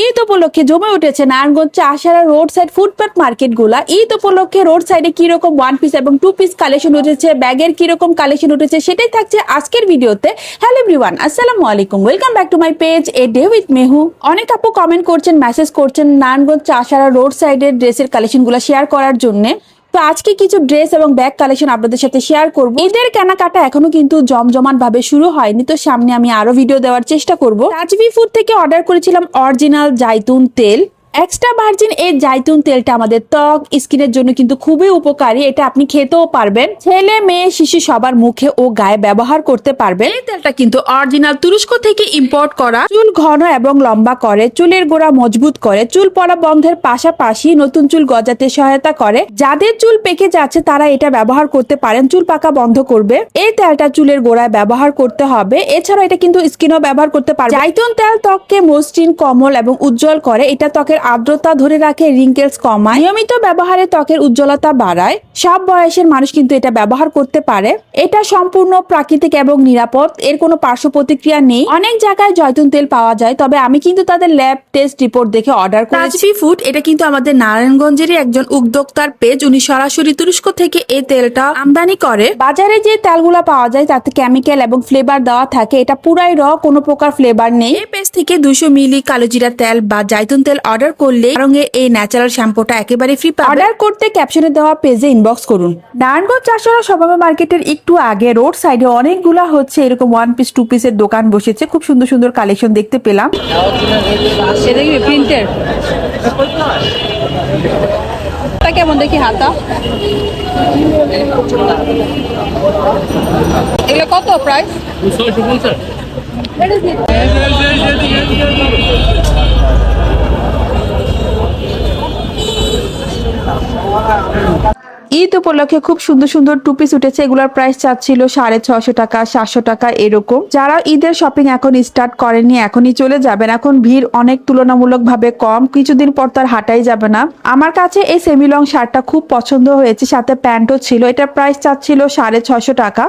ঈদ উপলক্ষে জমে উঠেছে নারায়ণগঞ্জ চাষারা রোড সাইড ফুটপাত মার্কেট গুলা। ঈদ উপলক্ষে রোড সাইডে কিরকম ওয়ান পিস এবং টু পিস কালেকশন উঠেছে, ব্যাগের কিরকম কালেকশন উঠেছে, সেটাই থাকছে আজকের ভিডিওতে। হ্যালো এভরিওয়ান, আসসালামু আলাইকুম, welcome back to my page a day with Mehu. অনেক আপু কমেন্ট করছেন, মেসেজ করছেন নারায়ণগঞ্জ চাষারা রোড সাইডের ড্রেসের কালেকশন গুলা শেয়ার করার জন্য। তো আজকে কিছু ড্রেস এবং ব্যাগ কালেকশন আপনাদের সাথে শেয়ার করব। ঈদের কেনাকাটা এখনো কিন্তু জমজমাট ভাবে শুরু হয়নি, তো সামনে আমি আরো ভিডিও দেওয়ার চেষ্টা করব। তাজভি ফুড থেকে অর্ডার করেছিলাম অরিজিনাল জাইতুন তেল। এক্সট্রা ভার্জিন এই জাইতুন তেলটা আমাদের ত্বক স্কিনের জন্য কিন্তু খুবই উপকারী। এটা আপনি খেতেও পারবেন, ছেলে মেয়ে শিশু সবার মুখে ও গায়ে ব্যবহার করতে পারবেন। এই তেলটা কিন্তু অরিজিনাল তুরস্ক থেকে ইম্পোর্ট করা। চুল ঘন এবং লম্বা করে, চুলের গোড়া মজবুত করে, চুল পড়া বন্ধের পাশাপাশি নতুন চুল গজাতে সহায়তা করে। যাদের চুল পেকে যাচ্ছে তারা এটা ব্যবহার করতে পারেন, চুল পাকা বন্ধ করবে। এই তেলটা চুলের গোড়ায় ব্যবহার করতে হবে। এছাড়া এটা কিন্তু স্কিনও ব্যবহার করতে পারবে। জাইতুন তেল ত্বককে মসৃণ, কোমল এবং উজ্জ্বল করে। এটা ত্বকের আর্দ্রতা ধরে রাখে, রিঙ্কেলস কমায়। নিয়মিত ব্যবহারে ত্বকের উজ্জ্বলতা বাড়ায়। সব বয়সের মানুষ কিন্তু এটা ব্যবহার করতে পারে। এটা সম্পূর্ণ প্রাকৃতিক এবং নিরাপদ, এর কোনো পার্শ্ব প্রতিক্রিয়া নেই। অনেক জায়গায় জয়তুন তেল পাওয়া যায়, তবে আমি কিন্তু তাদের ল্যাব টেস্ট রিপোর্ট দেখে অর্ডার করেছি। তাজভি ফুড এটা কিন্তু আমাদের নারায়ণগঞ্জেরই একজন উদ্যোক্তার পেজ, উনি সরাসরি তুরস্ক থেকে এই তেলটা আমদানি করে। বাজারে যে তেলগুলা পাওয়া যায় তাতে কেমিক্যাল এবং ফ্লেভার দেওয়া থাকে, এটা পুরাই কোনো প্রকার ফ্লেভার নেই। এই পেজ থেকে 200 মিলি কালোজিরা তেল বা জাইতুন তেল অর্ডার করলে রঙের এই ন্যাচারাল শ্যাম্পুটা একেবারে ফ্রি পাবেন। অর্ডার করতে ক্যাপশনে দেওয়া পেজে ইনবক্স করুন। নারায়ণগঞ্জ চাষারা সভাপতি মার্কেটের একটু আগে রোড সাইডে অনেকগুলা হচ্ছে এরকম ওয়ান পিস টু পিসের দোকান বসেছে। খুব সুন্দর সুন্দর কালেকশন দেখতে পেলাম। এটা কি প্রিন্টের? এটা কেমন দেখি হাতা? এগুলো কত প্রাইস? 250। ঈদ উপলক্ষে খুব সুন্দর সুন্দর টু পিস উঠেছে। এগুলোর প্রাইস চাচ্ছিল 650 টাকা, 700 টাকা এরকম। যারা ঈদের শপিং এখন স্টার্ট করেনি এখনই চলে যাবেন, এখন ভিড় অনেক তুলনামূলক ভাবে কম, কিছুদিন পর তার হাঁটাই যাবে না। আমার কাছে এই সেমি লং শার্টটা খুব পছন্দ হয়েছে, সাথে প্যান্টও ছিল। এটার প্রাইস চাচ্ছিল 650 টাকা।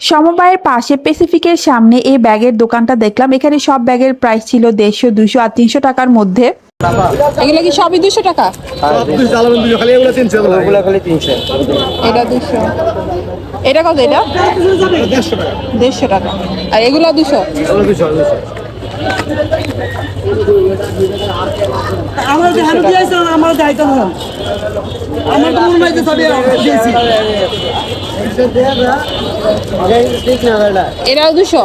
সমবায়ের পাশে প্যাসিফিকের সামনে এই ব্যাগের দোকানটা দেখলাম, এখানে সব ব্যাগের প্রাইস ছিল 150, 200 আর 300 টাকার মধ্যে। এগুলো কি সবই 200 টাকা? এটা 200। এটা কত? এটা 150 টাকা। আর এগুলো 200। এটাও 200।